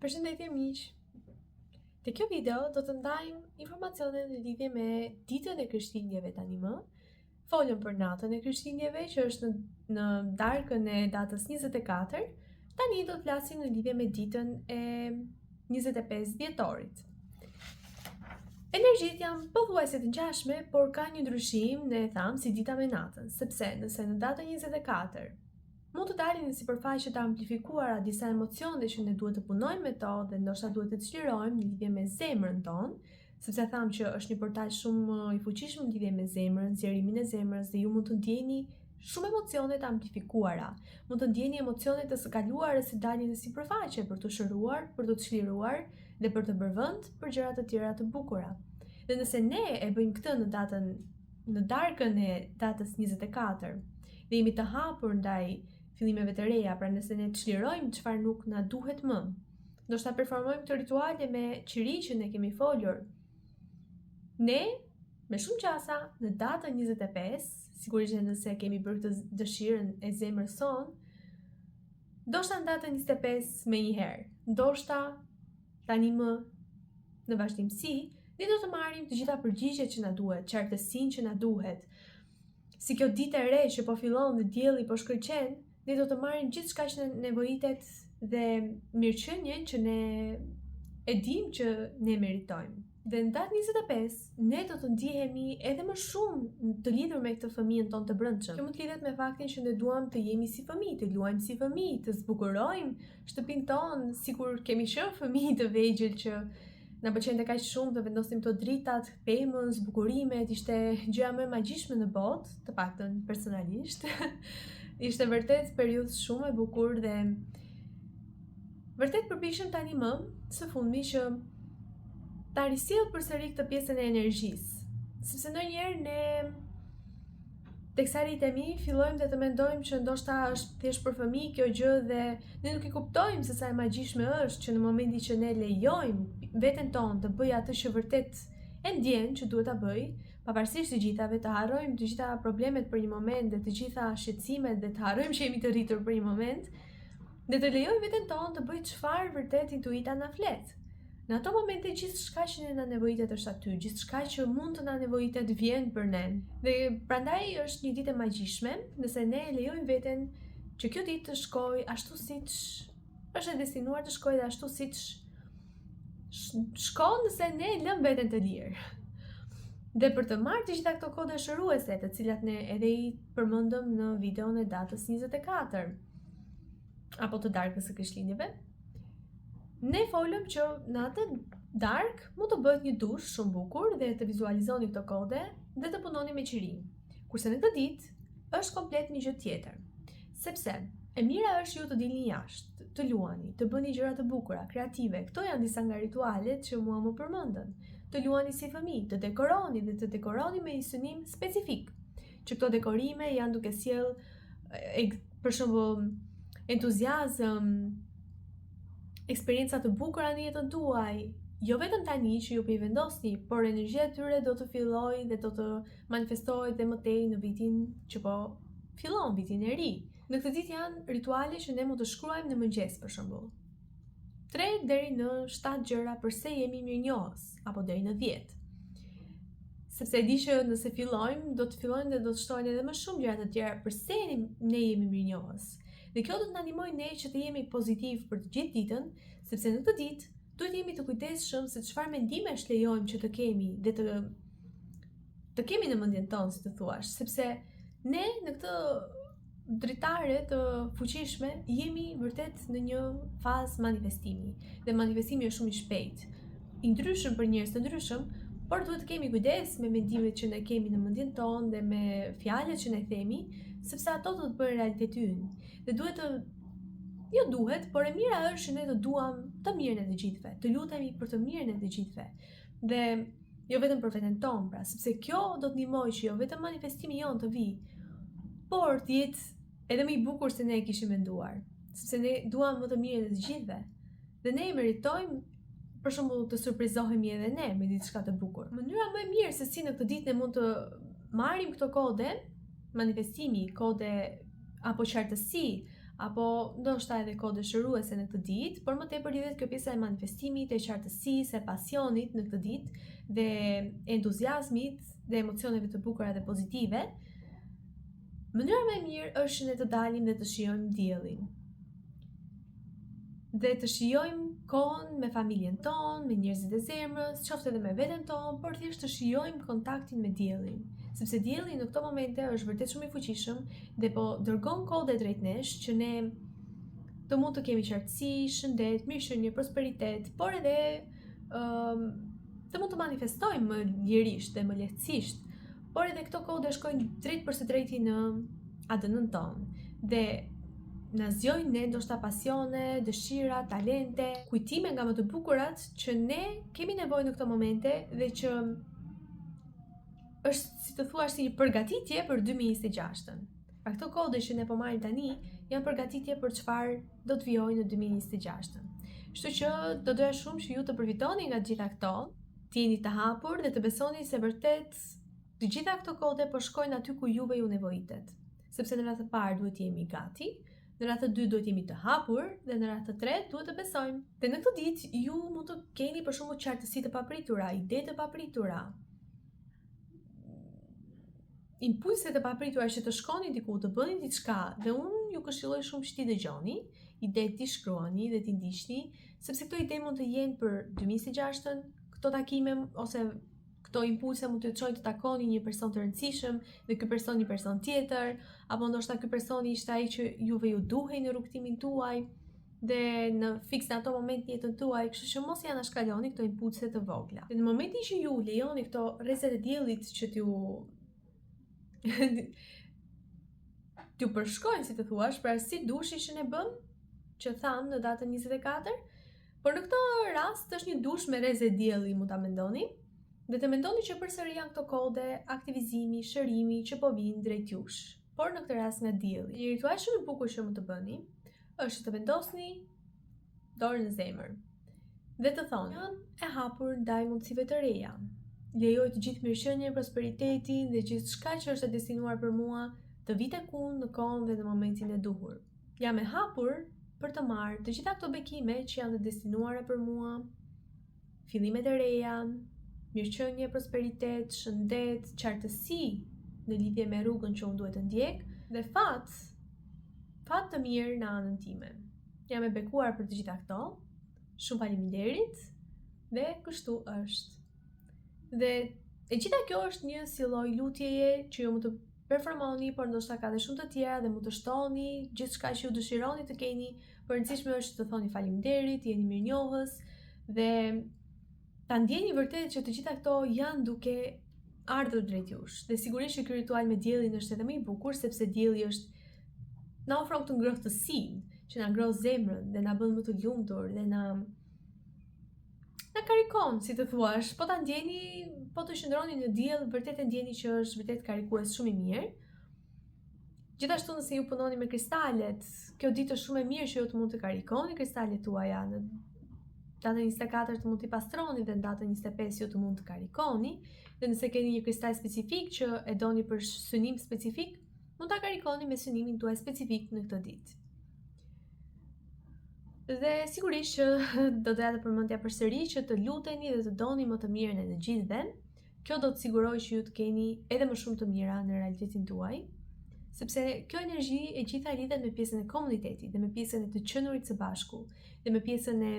Përshëndetje miq! Te kjo video do të ndajmë informacione në lidhje me ditën e Krishtlindjeve tani më. Folëm për natën e Krishtlindjeve që është në darkën e datës 24. Tani do të flasim në lidhje me ditën e 25 dhjetorit. Energjitë janë pothuajse të ngjashme, por ka një ndryshim, ne e tham, si dita me natën, sepse nëse në datën 24 mund të dalin në sipërfaqe të amplifikuara disa emocione që ne duhet të punojmë me to dhe ndoshta duhet të çlirojmë në lidhje me zemrën tonë, sepse tham që është një portal shumë i fuqishëm në lidhje me zemrën, zgjerimin e zemrës dhe ju mund të ndjeni shumë emocione të amplifikuara. Mund të ndjeni emocione të së kaluarës që dalin në sipërfaqe për të shëruar, për të çliruar dhe për të bërë vend për gjëra të tjera të bukura. Dhe nëse ne e bëjmë këtë në darkën e datës 24 dhe jemi të hapur ndaj fillimeve të reja, pra nëse ne çlirojmë çfarë nuk na duhet më, ndoshta performojmë këto rituale me qiri që ne kemi folur, ne me shumë qasa në datën 25, sigurisht nëse kemi bërë këtë dëshirën e zemrës sonë, ndoshta në datën 25 me një herë, ndoshta tani më në vazhdimsi, ne do të marrim të gjitha përgjigjet që na duhet, qartësinë që na duhet. Si kjo ditë e re që po fillon dhe dielli po shkëlqen, ne do të marrim gjithçka që ne nevojitet dhe mirëqenien që ne e dim që ne meritojmë. Dhe në datën 25, ne do të ndihemi edhe më shumë të lidhur me këtë fëmijën tonë të brendshëm. Kjo mund të lidhet me faktin që ne duam të jemi si fëmijë, të luajmë si fëmijë, të zbukurojmë shtëpinë tonë sikur kemi qenë fëmijë të vegjël që na pëlqente kaq shumë të vendosim këto dritat, pemën, zbukurimet, ishte gjëja më e magjishme në botë, të paktën personalisht. Ishte vërtet periudhë shumë e bukur dhe vërtet përpiqem tani më së fundmi që ta risjell përsëri këtë pjesën e energjisë, sepse ndonjëherë ne teksa rritemi fillojmë dhe të mendojmë që ndoshta është thjesht për fëmijë kjo gjë dhe ne nuk e kuptojmë se sa e magjishme është që në momentin që ne lejojmë veten tonë të bëjë atë që vërtet e ndjen që duhet ta bëj, pavarësisht të gjithave, të harrojmë të gjitha problemet për një moment dhe të gjitha shqetësimet dhe të harrojmë që jemi të rritur për një moment, dhe të lejojmë veten tonë të bëjë çfarë vërtet intuita na flet. Në ato momente gjithçka që ne na nevojitet është aty, gjithçka që mund të na nevojitet vjen për ne. Dhe prandaj është një ditë e magjishme, nëse ne lejojmë veten që kjo ditë të shkojë ashtu siç është e destinuar të shkojë dhe ashtu siç shkon nëse ne lëm veten të lirë. Dhe për të marrë të gjitha këto kode shëruese, të cilat ne edhe i përmendëm në videon e datës 24 apo të darkës së Krishtlindjeve, ne folëm që në atë dark mund të bëhet një dush shumë bukur dhe të vizualizoni këto kode dhe të punoni me qirim. Kurse në këtë ditë është komplet një gjë tjetër. Sepse e mira është ju të dilni jashtë, të luani, të bëni gjëra të bukura, kreative. Këto janë disa nga ritualet që mua më përmendën. Të luani si fëmijë, të dekoroni dhe të dekoroni me një synim specifik. Që këto dekorime janë duke sjell për shembull entuziazëm, eksperienca të bukura në jetën tuaj, jo vetëm tani që ju po i vendosni, por energjia e tyre do të fillojë dhe do të manifestohet dhe më tej në vitin që po fillon, vitin e ri. Në këtë ditë janë rituale që ne mund të shkruajmë në mëngjes për shembull. 3 deri në 7 gjëra përse jemi mirënjohës, apo deri në 10. Sepse e di që nëse fillojmë, do të fillojnë dhe do të shtohen edhe më shumë gjëra të tjera përse ne jemi mirënjohës. Dhe kjo do të na ndihmojë ne që të jemi pozitiv për të gjithë ditën, sepse në këtë ditë duhet jemi të kujdesshëm se çfarë mendimesh lejojmë që të kemi dhe të kemi në mendjen tonë, si të thuash, sepse ne në këtë dritare të fuqishme jemi vërtet në një fazë manifestimi dhe manifestimi është shumë i shpejtë, i ndryshëm për njerëz të ndryshëm, por duhet të kemi kujdes me mendimet që ne kemi në mendjen tonë dhe me fjalët që ne themi, sepse ato do të bëjnë realitetin ynë. Dhe por e mira është që ne të duam të mirën e të gjithëve, të lutemi për të mirën e të gjithëve. Dhe jo vetëm për veten tonë, pra, sepse kjo do të ndihmojë që jo vetëm manifestimi jon të vijë, por të jetë edhe më i bukur se ne e kishim menduar, sepse ne duam më të mirën e të gjithëve. Dhe ne meritojmë për shembull të surprizohemi edhe ne me diçka të bukur. Mënyra më e mirë se si në këtë ditë ne mund të marrim këto kode manifestimi, kode apo qartësi, apo ndoshta edhe kohë dëshiruese në këtë ditë, por më tepër lidhet kjo pjesa e manifestimit, e qartësisë, e pasionit në këtë ditë dhe entuziazmit dhe emocioneve të bukura dhe pozitive. Mënyra më e mirë është që ne të dalim dhe të shijojmë diellin. Dhe të shijojmë kohën me familjen tonë, me njerëzit e zemrës, qoftë edhe me veten tonë, por thjesht të shijojmë kontaktin me diellin. Sepse dielli në këto momente është vërtet shumë i fuqishëm dhe po dërgon kode drejt nesh që ne të mund të kemi qartësi, shëndet, mirëqenie, prosperitet, por edhe të mund të manifestojmë më lirisht dhe më lehtësisht, por edhe këto kode shkojnë drejt për së drejti në ADN-n tonë dhe na zgjojnë ne ndoshta pasione, dëshira, talente, kujtime nga më të bukurat që ne kemi nevojë në këto momente dhe që është, si të thuash, si një përgatitje për 2026-ën. Pra këto kode që ne po marrim tani janë përgatitje për çfarë do të vijojë në 2026-ën. Kështu që do doja shumë që ju të përfitoni nga gjitha këto, të jeni të hapur dhe të besoni se vërtet të gjitha këto kode po shkojnë aty ku juve ju nevojitet. Sepse në radhë të parë duhet të jemi gati, në radhë të 2 duhet jemi të hapur dhe në radhë të 3 duhet të besojmë. Dhe në këtë ditë ju mund të keni për shembull qartësi të papritura, ide të papritura, impulse të papritura që të shkoni diku, të bëni diçka, dhe unë ju këshilloj shumë që ti dëgjoni, ide ti shkruani dhe ti ndiqni, sepse këto ide mund të jenë për 2026-ën, këto takime ose këto impulse mund të çojnë të takoni një person të rëndësishëm dhe ky person një person tjetër, apo ndoshta ky personi ishte ai që juve ju duhej në rrugtimin tuaj dhe në fiks në ato moment në jetën tuaj, kështu që mos ja anashkaloni këto impulse të vogla. Dhe në momentin që ju lejoni këto rrezet e diellit që t'ju përshkojnë, si të thuash, pra si dushi që ne bëm, që tham në datën 24, por në këtë rast është një dush me rreze dielli, mund ta mendoni. Dhe të mendoni që përsëri janë këto kode, aktivizimi, shërimi që po vinë drejt jush, por në këtë rast nga dielli. Një ritual shumë i bukur që mund të bëni është të vendosni dorën në zemër dhe të thoni: jam e hapur ndaj mundësive të reja. Lejoj të gjithë mirëqenien, prosperitetin dhe gjithçka që është e destinuar për mua të vite kun në kohën dhe në momentin e duhur. Jam e hapur për të marrë të gjitha këto bekime që janë të destinuara për mua, fillimet e reja, mirëqenie, prosperitet, shëndet, qartësi në lidhje me rrugën që unë duhet të ndjek dhe fat të mirë në anën time. Jam e bekuar për të gjitha këto. Shumë faleminderit dhe kështu është. Dhe e gjitha kjo është një si lloj lutjeje që ju mund të performoni, por ndoshta ka dhe shumë të tjera dhe mund të shtoni gjithçka që ju dëshironi të keni. Por rëndësishme është të thoni faleminderit, jeni mirënjohës dhe ta ndjeni vërtet që të gjitha këto janë duke ardhur drejt jush. Dhe sigurisht që ky ritual me diellin është edhe më i bukur sepse dielli është na ofron këtë ngrohtësinë që na ngroh zemrën dhe na bën më të lumtur dhe na karikon, si të thuash. Po ta ndjeni, po të qëndroni në diell, vërtet e ndjeni që është vërtet karikues shumë i mirë. Gjithashtu nëse ju punoni me kristalet, kjo ditë është shumë e mirë që ju të mund të karikoni kristalet tuaja. Në datën 24 të mund t'i pastroni dhe në datën 25 ju të mund të karikoni. Dhe nëse keni një kristal specifik që e doni për synim specifik, mund ta karikoni me synimin tuaj specifik në këtë ditë. Dhe sigurisht që do doja të përmendja përsëri që të luteni dhe të doni më të mirën e të gjithëve. Kjo do të sigurojë që ju të keni edhe më shumë të mira në realitetin tuaj, sepse kjo energji e gjitha lidhet me pjesën e komunitetit dhe me pjesën e të qenurit së bashku dhe me pjesën e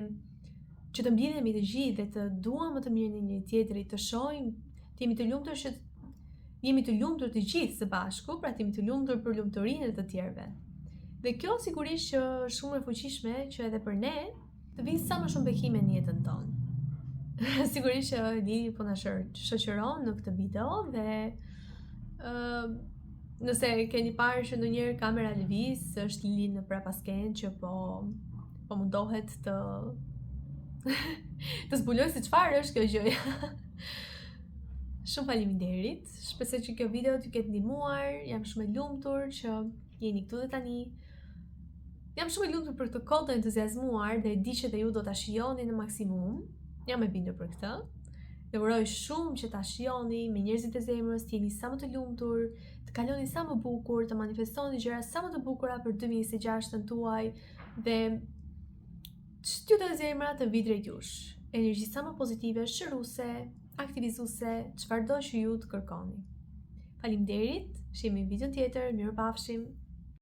që të mblidhemi të gjithë dhe të duam më të mirën e njëri tjetrit, të shohim, të jemi të lumtur që jemi të lumtur të gjithë së bashku, pra të jemi të lumtur për lumturinë e të tjerëve. Dhe kjo sigurisht që është shumë e fuqishme që edhe për ne të vinë sa më shumë bekime në jetën tonë. Sigurisht që Lili po na shoqëron në këtë video dhe nëse keni parë që ndonjëherë kamera lëviz, është Lili në prapaskenë që po mundohet të të zbuloj se çfarë është kjo gjë. Shumë faleminderit. Shpresoj që kjo video t'ju ketë ndihmuar. Jam shumë e lumtur që jeni këtu dhe tani. Jam shumë e lumtur për këtë kohë të entuziazmuar dhe e di që dhe ju do ta shijoni në maksimum. Jam e bindur për këtë. Dhe uroj shumë që ta shijoni me njerëzit e zemrës, të jeni sa më të lumtur, të kaloni sa më bukur, të manifestoni gjëra sa më të bukura për 2026-ën tuaj dhe çdo zemra të vi drejt jush. Energji sa më pozitive, shëruese, aktivizuese, çfarëdo që ju të kërkoni. Faleminderit, shihemi në video tjetër, mirupafshim.